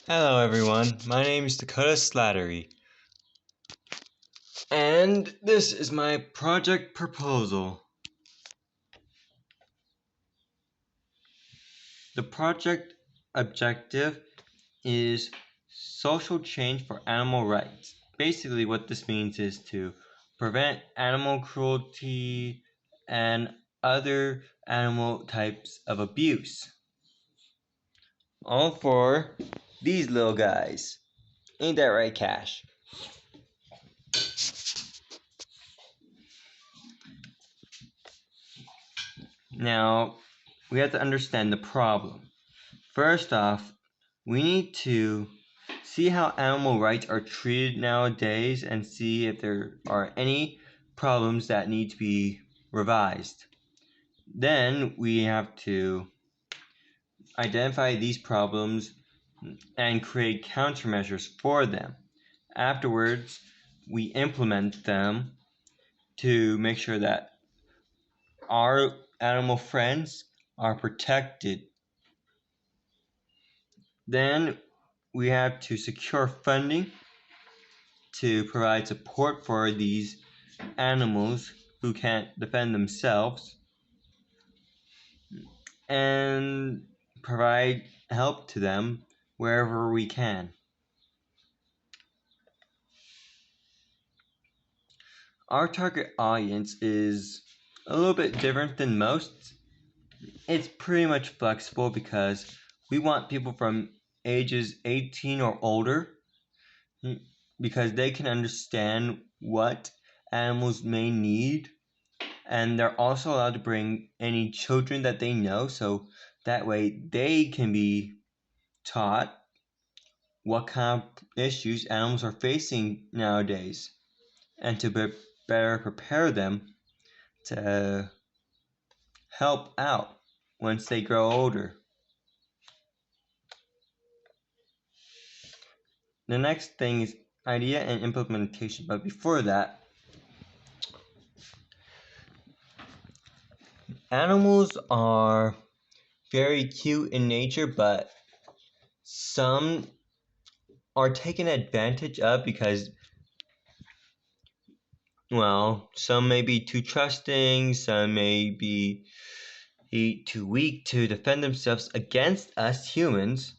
Hello everyone, my name is Dakota Slattery, and this is my project proposal. The project objective is social change for animal rights. Basically what this means is to prevent animal cruelty and other animal types of abuse. All for these little guys. Ain't that right, Cash? Now, we have to understand the problem. First off, we need to see how animal rights are treated nowadays and see if there are any problems that need to be revised. Then we have to identify these problems and create countermeasures for them. Afterwards, we implement them to make sure that our animal friends are protected. Then we have to secure funding to provide support for these animals who can't defend themselves and provide help to them wherever we can. Our target audience is a little bit different than most. It's pretty much flexible because we want people from ages 18 or older because they can understand what animals may need, and they're also allowed to bring any children that they know, so that way they can be taught what kind of issues animals are facing nowadays and to better prepare them to help out once they grow older. The next thing is idea and implementation, but before that, animals are very cute in nature, but some are taken advantage of because, well, some may be too trusting, some may be too weak to defend themselves against us humans,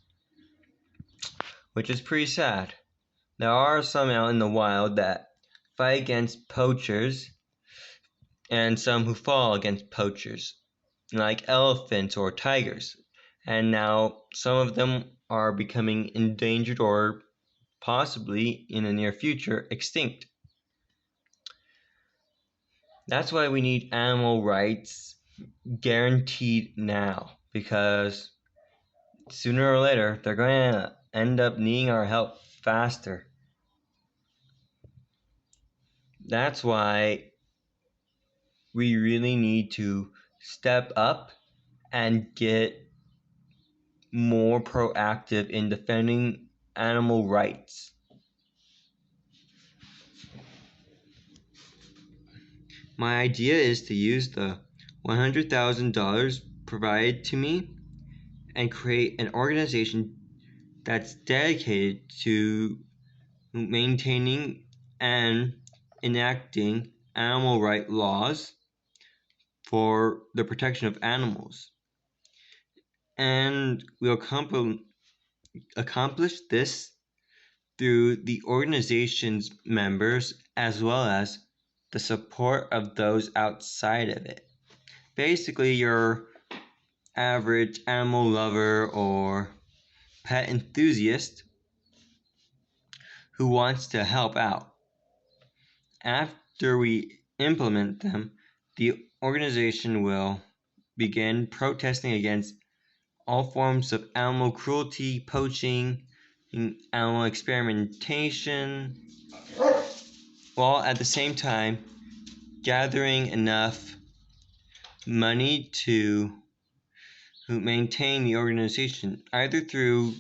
which is pretty sad. There are some out in the wild that fight against poachers and some who fall against poachers, like elephants or tigers. And now some of them are becoming endangered or possibly in the near future extinct. That's why we need animal rights guaranteed now, because sooner or later they're going to end up needing our help faster. That's why we really need to step up and get more proactive in defending animal rights. My idea is to use the $100,000 provided to me and create an organization that's dedicated to maintaining and enacting animal right laws for the protection of animals. And we'll accomplish this through the organization's members as well as the support of those outside of it. Basically, your average animal lover or pet enthusiast who wants to help out. After we implement them, the organization will begin protesting against all forms of animal cruelty, poaching, animal experimentation, while at the same time gathering enough money to maintain the organization, either through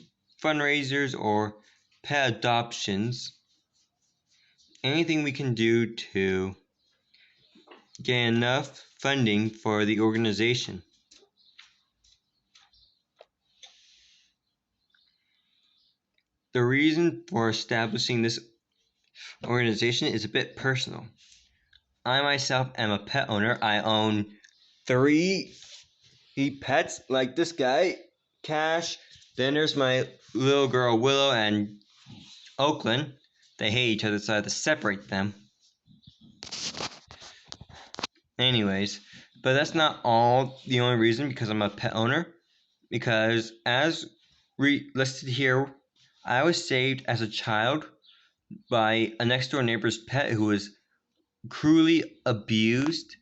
fundraisers or pet adoptions. Anything we can do to get enough funding for the organization. the reason for establishing this organization is a bit personal. I myself am a pet owner. I own 3 pets like this guy, Cash. Then there's my little girl Willow and Oakland. They hate each other, so I have to separate them. Anyways, but that's not all the only reason because I'm a pet owner. Because as listed here, I was saved as a child by a next door neighbor's pet who was cruelly abused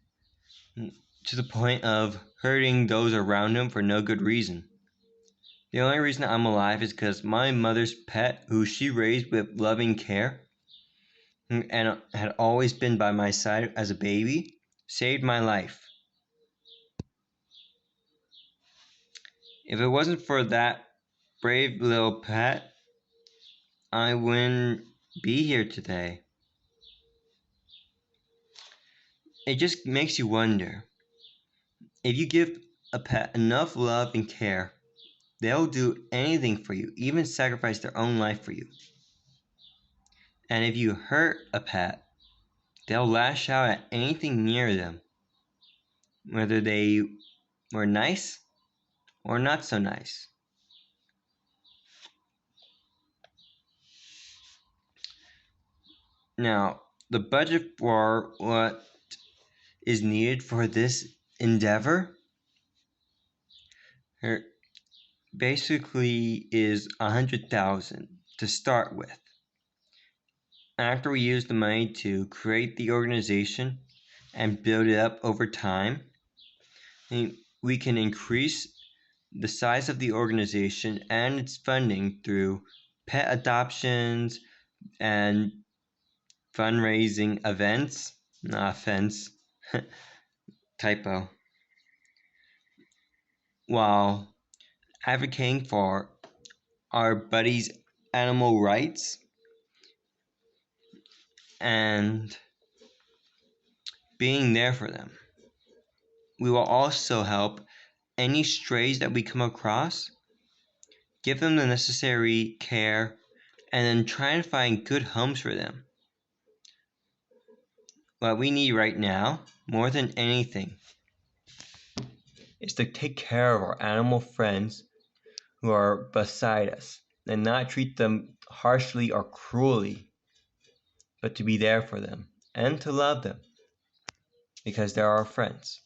to the point of hurting those around him for no good reason. The only reason I'm alive is because my mother's pet, who she raised with loving care and had always been by my side as a baby, saved my life. If it wasn't for that brave little pet, I wouldn't be here today. It just makes you wonder. If you give a pet enough love and care, they'll do anything for you, even sacrifice their own life for you. And if you hurt a pet, they'll lash out at anything near them, whether they were nice or not so nice. Now, the budget for what is needed for this endeavor basically is $100,000 to start with. After we use the money to create the organization and build it up over time, we can increase the size of the organization and its funding through pet adoptions and fundraising events. Not offense. Typo. While advocating for our buddies' animal rights and being there for them. We will also help any strays that we come across, give them the necessary care, and then try and find good homes for them. What we need right now, more than anything, is to take care of our animal friends who are beside us and not treat them harshly or cruelly, but to be there for them and to love them because they're our friends.